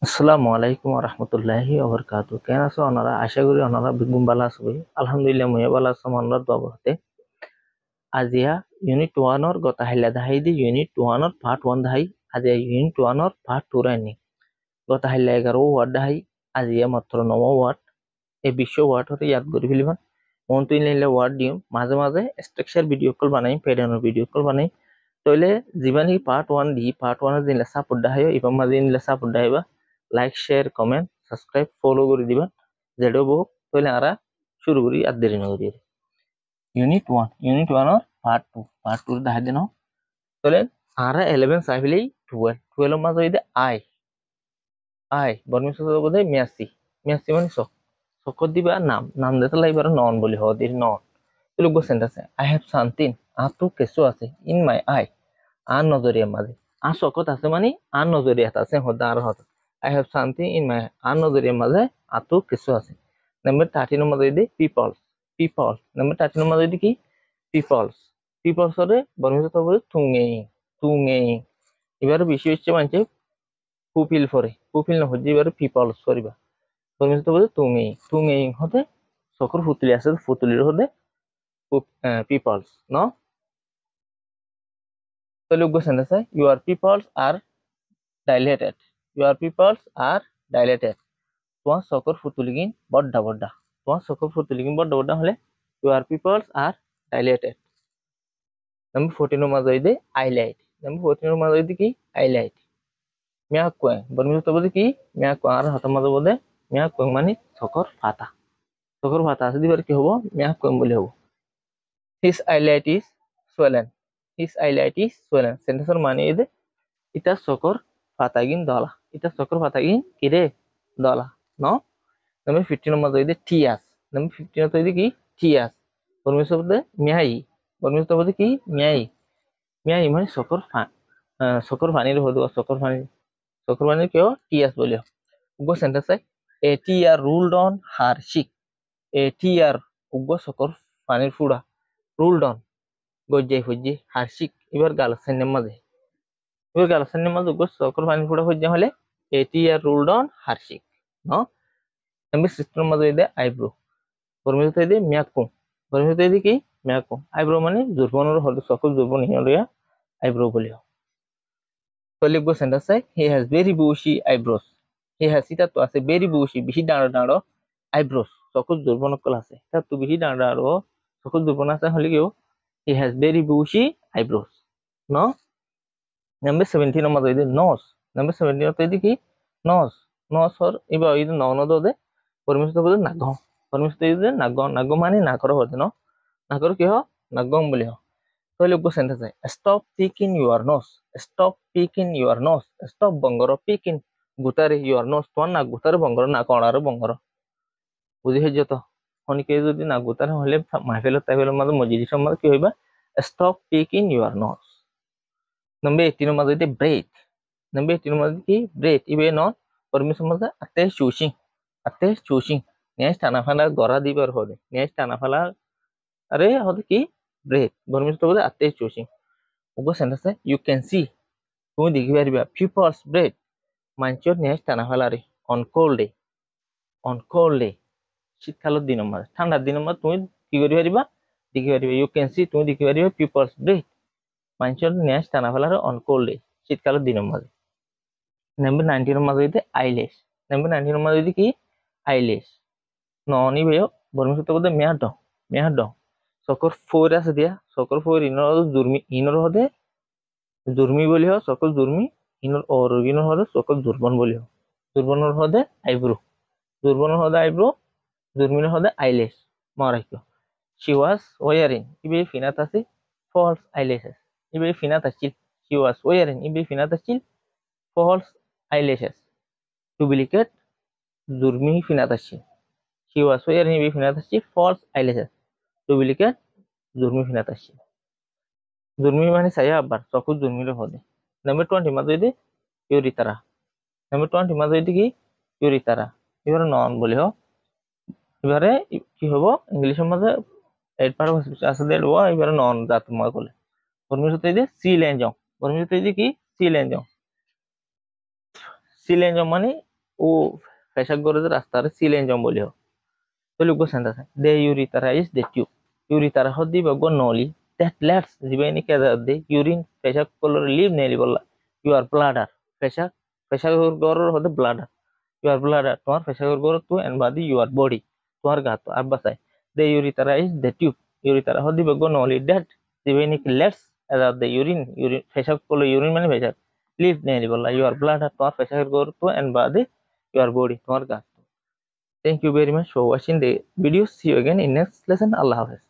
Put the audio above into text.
আসসালামু আলাইকুম রহমতুল্লাহি ওবরকাতু কেন আছো ওনারা আশা করি ওনারা বেগুন বালা আছো আলহামদুলিল্লাহ মই বালা আছো ওনার দবহতে আজিয়া ইউনিট 1 অর গতা হাইলা দাহাই দি ইউনিট 1 অর পার্ট 1 দাহাই আজিয়া ইউনিট 1 অর পার্ট 2 রানি গতা হাইলা 11 ওয়ার্ড দাহাই আজিয়া মাত্র 9 ওয়ার্ড এই 20 ওয়ার্ড হতে ইয়াদ করি ফেলিবান মন তুই নিলে ওয়ার্ড দিম মাঝে মাঝে স্ট্রাকচার ভিডিও কল বানাই পেডানোর ভিডিও কল বানাই তইলে যিমানি পার্ট 1 দি পার্ট 1 এর দিনলে সাপোর্ট দাহাই ইবাম মাঝে নিলে সাপোর্ট দাহাইবা like share comment subscribe follow করে দিবা যেটা বহু তাহলে আরা শুরু করি আর দেরি না করি ইউনিট 1 আর পার্ট 2 দেখা দিন তাহলে আরা 11 চাইলেই 12 এর মাঝে যদি আই আই বর্মি সূত্র বোধহয় মেসি মেসি মানে সকত দিবা নাম নাম দিতে লাগবে নন বলি হদির নন লোক সেন্টেন্স আই হ্যাভ সামথিং আতো কিছু আছে ইন মাই আই আন নজরিয়া মাঝে আর সকত আছে মানে আন নজরিয়া আছে হদা আর হদ I have something in my another মাঝে আতো কিছু আছে নাম্বার 13 নম্বর যদি পিপল নাম্বার 13 নম্বর যদি কি পিপলস এর বর্ণিত হবে তুঙে এবারে বেশি হচ্ছে মানে ফুপিল না হচ্ছে এবারে পিপলস করিবা বর্ণিত হবে তুঙে হতে সকর ফুতুলি আছে ফুতুলির হতে পিপলস ন তো লোক sentence your people's R dilated your peoples are dilated তোমার সকর ফুতুলিগিন বড্ডা তোমার সকর ফুতুলিগিন বড্ডা হলে your peoples are dilated number 14 এর মাঝে হইতে হাইলাইট নাম্বার 14 এর মাঝে হইতে কি হাইলাইট মিয়া কোয়ে বর্ণিত বলতে কি মিয়া কোয়ে আর হাতের মাঝে বলে মিয়া কোয়ে মানে সকর ফাতা আছে দিবার কি হবো মিয়া কোয়ে বলে হবো his highlight is swollen সেন্টেন্সের মানে এই যে ইটা সকর ফাতাগিন দলা ইটা সকর ফাতাগিন কিরে দলা ন নাম্বার 15 এর মাঝে হইতে টিয়াস নাম্বার 15 এর হইতে কি টিয়াস বর্ণিত শব্দে মিয়াই বর্ণিত শব্দে কি মিয়াই মানে সকর পানির হদুয়া সকর পানির কেউ টিয়াস বলিও উগ্র sentence a tear rolled on her cheek a টিয়ার উগ্র সকর পানির ফুড়া রুলড অন গজ্জাই হার শিক এবার গালাসাইনের মাঝে উগ্র সকর পানির ফুড়া হজ্জা হলে এ টিয়ার রুলড অন হার শিক ন নাম্বার 16 মাঝে হইতে আইব্রো বর্মিত হইতে মিয়াকুম বর্মিত হইতে কি মিয়াকুম আইব্রো মানে জুরবনের হদু সকল জুরবন হিয়া আইব্রো বলিও লিখব sentence he has very bushy eyebrows he has এটা তো আছে ভেরি বুশি বেশি ডাঁড়ো আইব্রোস সকল দুর্বল নকল আছে এটা তো বেশি ডাঁড়ো সকল দুর্বল আছে হলে কিও he has very bushy eyebrows ন নাম্বার 17 এর মধ্যে নোজ নাম্বার 17 এর মধ্যে কি নোজ হর এবার এই ননদ দে পরমিষ্ট বলে নাগ পরমিষ্ট দে নাগ মানে না করো হতে ন না করো কি হ নাগম বলি হ তো লিখব sentence stop picking your nose stop বঙ্গর পিকিং গুতারে ইউর নোজ তোমার না গুতারে বঙ্গর না কণার বঙ্গর বুঝি হয়ে যেত অনেকে যদি না গুতারে হলে মাহফিলত তাইফিলের মাঝে মজলিসের মাঝে কি হইবা stop picking your nose number 18 এর মাঝে ব্রেথ নাম্বার 18 এর মাঝে কি ব্রেথ ইবে নন পরমিশন মাঝে আতে চুসিং নেক্সট টানা ফালা গড়া দিবার হদে নেক্সট টানা ফালা আরে হদে কি ব্রেথ পরমিশন বলে আতে চুসিং উগ্র সেন্টেন্স ইউ ক্যান সি তুমি দেখি পারিবা পিপলস ব্রেথ মাঞ্চর নেক্সট টানা ফালা রে অন কোল্ড ডে শীতকালের দিনের মাঝে ঠান্ডার দিনের মাঝে তুমি কি করি পারিবা দেখি পারিবা ইউ ক্যান সি তুমি দেখি পারিবা পিপলস ব্রেথ মাঞ্চর নেক্সট টানা ফালা রে অন কোল্ড ডে শীতকালের দিনের মাঝে নাম্বার 19 এর মাঝে হইতে আইলেস নাম্বার 19 এর মাঝে হইতে কি আইলেস ননি বেয় বর্মসূত্র বলতে মেয়াড সকর ফোর আছে দিয়া সকর ফোর ইনর হদে জুর্মি বলি হ সকল জুর্মি ইনর অরিজিনাল হদে সকল দুর্বন বলি হ দুর্বনের হদে আইব্রো জুর্মিনের হদে আইলেস মারাইক শি ওয়াজ ওয়ারিং ইবে ফিনাত আছে ফলস আইলেসেস ইবে ফিনাত আছিল শি ওয়াজ ওয়ারিং ইবে ফিনাত আছিল ফলস আইলেসেস ডুপ্লিকেট জুর্মি ফিনাত আছে শি ওয়াজ ওয়ারিং ইবে ফিনাত আছিল ফলস আইলেসেস ডুপ্লিকেট জুর্মি ফিনাত আছে জুর্মি মানে saya আবার সকল জুর্মির হদে নাম্বার 20 মাঝে হইতে ইউরিতারা নাম্বার 20 মাঝে হইতে কি ইউরিতারা এবারে নন বলি হ এবারে কি হবো ইংলিশের মাঝে এর পার আছে দেল ওয়া এবারে নন জাতময় বলে বর্মির সাথে যে সি লেঞ্জং বর্মির সাথে যে কি সি লেঞ্জং মানে ও পেশাব করে যে রাস্তার সিলেন জম বলিও তো লিখবো সেন্টার the urethra is the tube urethra হদি বগো নলি দ্যাট লেটস জিবেনি কেদা দে ইউরিন পেশাব কলর লিভ নেলি বললা ইউ আর ব্লাডার পেশাব পেশাব গরর হদে ব্লাডার ইউ আর ব্লাডার তোমার পেশাব গরর তো এন্ড বাদি ইউ আর বডি তোমার গাত আব্বাসাই the urethra is the tube urethra হদি বগো নলি দ্যাট জিবেনি লেটস এদা দে ইউরিন ইউরিন পেশাব কলর ইউরিন মানে পেশাব লিভ নেলি বললা ইউ আর ব্লাডার তোমার পেশাব গরর তো এন্ড বাদি ইউ আর body তোমার গাত Thank you very much for watching the video. See you again in next lesson. Allah Hafiz.